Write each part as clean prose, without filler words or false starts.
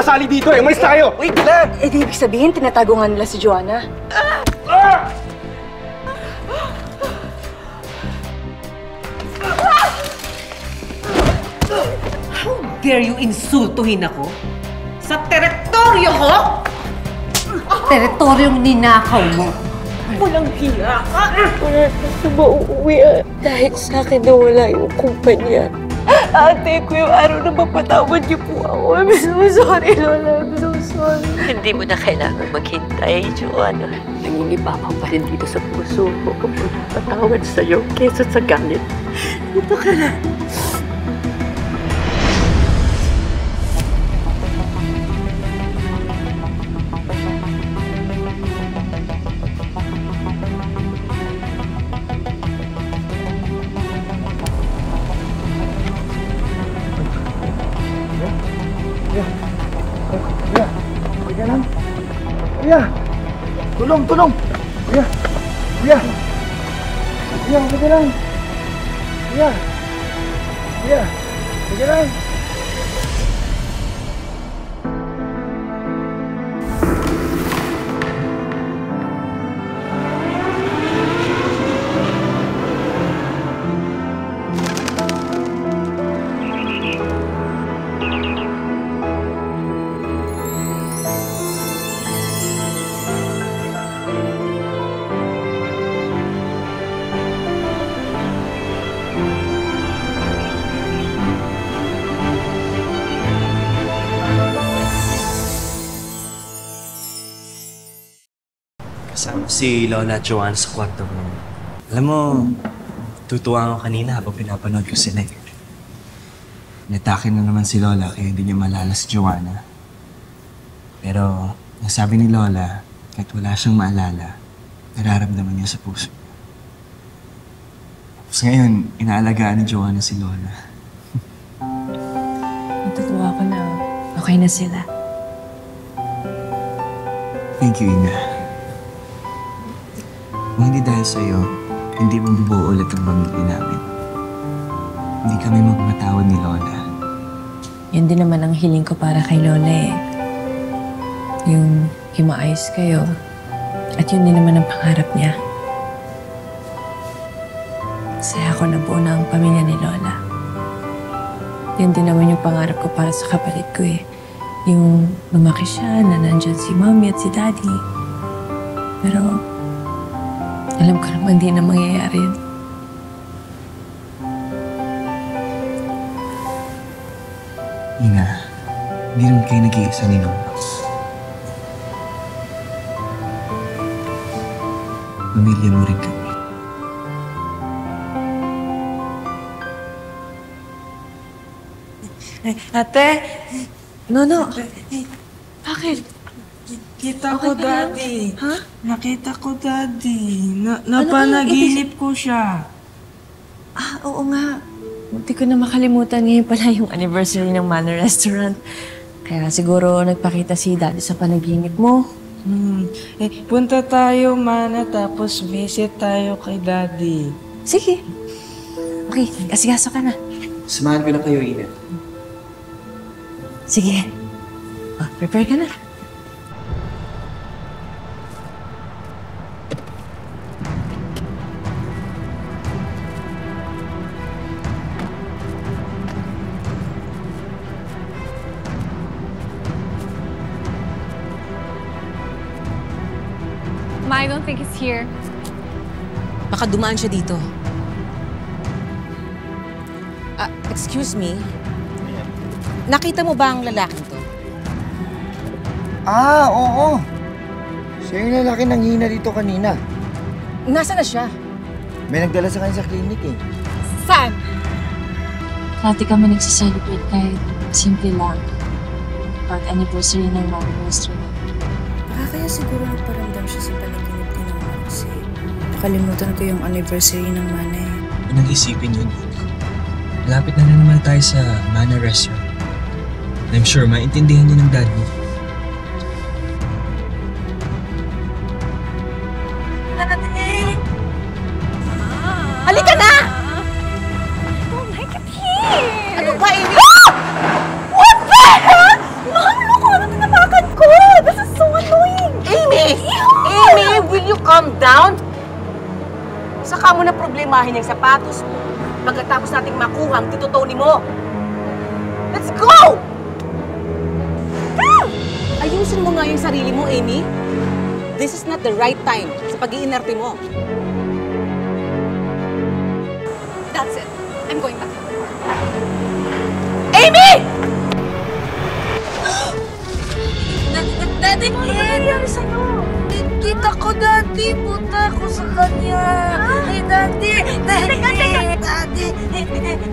sasali dito eh. Umalis tayo! Wait lang! Eh, di ibig sabihin, tinatago nga nila si Joanna. How dare you insultuhin ako? Sa teritoryo ko? Teritoryong ninakaw mo. Walang hiya ka! Wala na mauuwi dahil sa akin na wala yung kumpanya. Ate ko yung araw na mapatawad niyo po ako. I'm so sorry, Lola. I'm so sorry. Hindi mo na kailangan maghintay, Joanna. Nangingibabaw pa rin dito sa puso ko kung patawad sa'yo kesa sa galit. Ito ka na. Kuya! Tulong! Tulong! Kuya! Kuya! Kuya, okay lang! Kuya! Kuya! Okay lang! Kasama si Lola at Joanna sa kwarto mo. Alam mo, tutuwa ako kanina habang pinapanood ko sila. Natake na naman si Lola kaya hindi niya malala si Joanna. Pero, nasabi ni Lola, kahit wala siyang maalala, nararamdaman niya sa puso niya. Tapos ngayon, inaalagaan ni Joanna si Lola. Natutuwa ko na okay na sila. Thank you, Ina. Kung hindi dahil sa'yo, hindi mabubuo ulit ang pamilya namin. Hindi kami magmatawad ni Lola. Yun din naman ang hiling ko para kay Lola eh. Yung maayos kayo. At yun din naman ang pangarap niya. Saya ako na buo na ang pamilya ni Lola. Yun din naman yung pangarap ko para sa kapatid ko eh. Yung lumaki siya na nandyan si Mommy at si Daddy. Pero alam ko naman di na mangyayari yun. Ina, hindi naman kayo nag-iisa ni Lola. Pamilya mo rin kami. Ate! Nono! Bakit? Nakita ko, Daddy. Ha? Nakita ko, Daddy. Napanaginip ko siya. Ah, oo nga. Hindi ko na makalimutan ngayon pala yung anniversary ng Manor Restaurant. Kaya siguro nagpakita si Daddy sa panaginip mo. Punta tayo, Mana, tapos visit tayo kay Daddy. Sige. Okay, kasigaso ka na. Samahan ko na kayo, Ina. Sige. Prepare ka na. I don't think it's here. Baka dumaan siya dito. Excuse me? Nakita mo ba ang lalaking to? Ah, oo. Siya yung lalaki nang hina dito kanina. Nasaan na siya? May nagdala sa kanya sa klinik eh. Saan? Dati kami nagsiselebrate kahit simple lang. Pag-anniversary ng Manor Restaurant. Kaya siguro nagparamdam siya sa panaginip ko ng Max eh. Nakalimutan ko yung anniversary ng Mana eh. Nag-isipin yun. Malapit na naman tayo sa Manor Restaurant. I'm sure maintindihan niyo ng dad mo. Halika na! I don't like it here! Ano ba, Amy? What the hell? Mom, look! Ano you calm down? Saka mo na problemahin yung sapatos mo pagkatapos nating makuha ang Tito Tony mo. Let's go! Ayusin mo nga yung sarili mo, Amy. This is not the right time sa pag-iinarte mo. That's it. I'm going back. Amy! Daddy, ano nangyari sa'yo? Kita ko, Daddy. Punta ko sa kanya. Ay, Daddy. Daddy.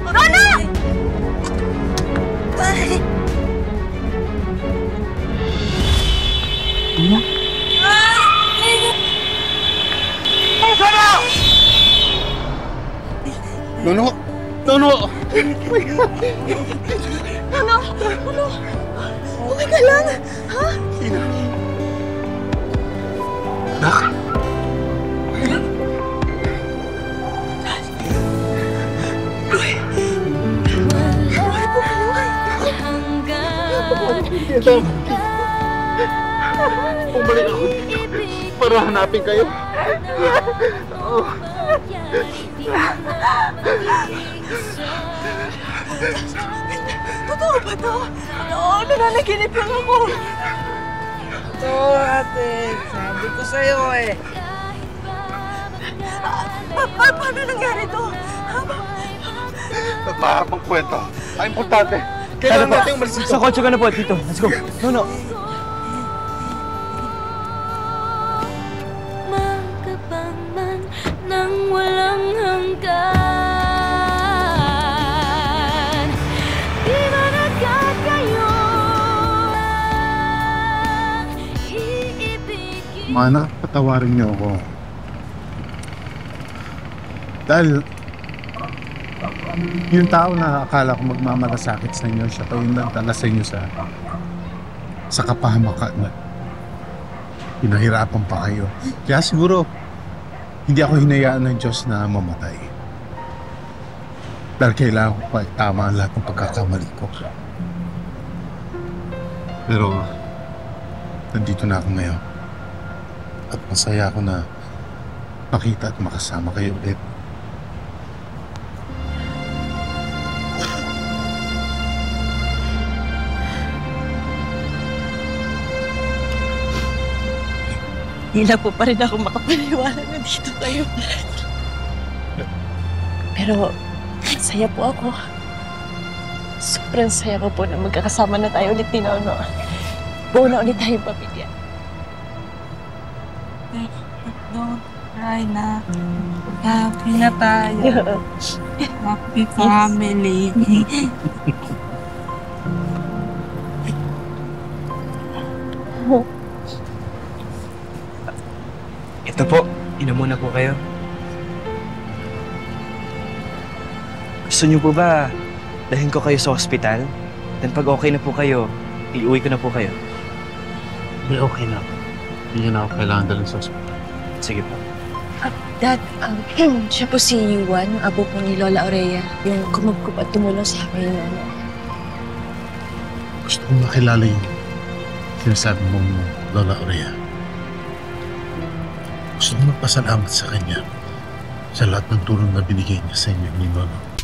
Lola! Daddy. Nono! Nono! Okay ka lang? Ha? Ina. Nak! Bumalik ako dito para hanapin kayo. Totoo ba to? Oo, nananaginip lang ako. Ito, ate. Sabi ko sa'yo eh. Paano nangyari to? Mahabang kwento. Ang importante, kailangan natin umalis dito. Sa kotse ka na po, Tito. Let's go. No. Magkapangman nang walang hanggan. Di ba nagkakayon? Iibigin. Mana, patawarin niyo ako. Dahil yung tao na akala ko magmamalasakit sa inyo, siya pa yung nagdala sa inyo sa kapahamakan na pinahirapan pa kayo. Kaya siguro, hindi ako hinayaan ng Diyos na mamatay. Dahil kailangan ko pa tama ang lahat ng pagkakamali ko. Pero, nandito na ako ngayon. At masaya ako na makita at makasama kayo ulit. Hindi na po pa rin ako makapaniwala na dito kayo. Pero, saya po ako. Sobrang saya ko po na magkakasama na tayo ulit ni Nono. Buo na ulit tayong pamilya. Don't cry na. Happy na tayo. Happy family. Ito po, inom muna po kayo. Gusto niyo po ba dalhin ko kayo sa ospital? Then pag okay na po kayo, iuwi ko na po kayo. Hindi, okay na. Hindi na ako kailangan dalhin sa ospital. Sige po. Dad, siya po si Yuan, abo po ni Lola Aurea, yung kumagkup at tumulong sa akin yung Gusto kong makilala yung sinasabi mong Lola Aurea. Gusto kong magpasalamat sa kanya sa lahat ng tulong na binigay niya sa inyo ni Nono.